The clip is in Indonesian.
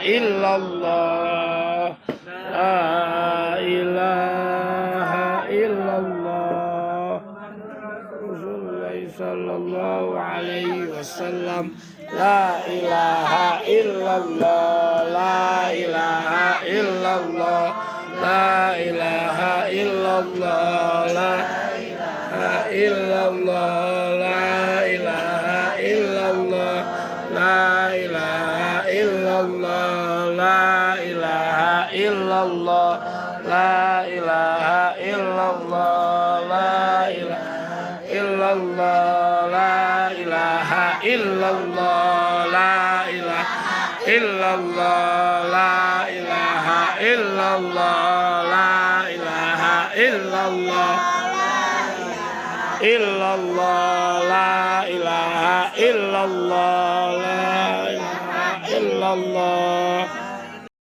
illallah, la ilaha illallah. Rasulullah sallallahu alaihi wasallam. La ilaha illallah, la ilaha illallah, la ilaha illallah, la ilaha illallah, la ilaha illallah, la ilaha illallah, la ilaha illallah, la ilaha illallah, la ilaha illallah, la ilaha illallah, la ilaha illallah, la ilaha illallah, la ilaha illallah, illallah, la ilaha illallah, la ilaha illallah.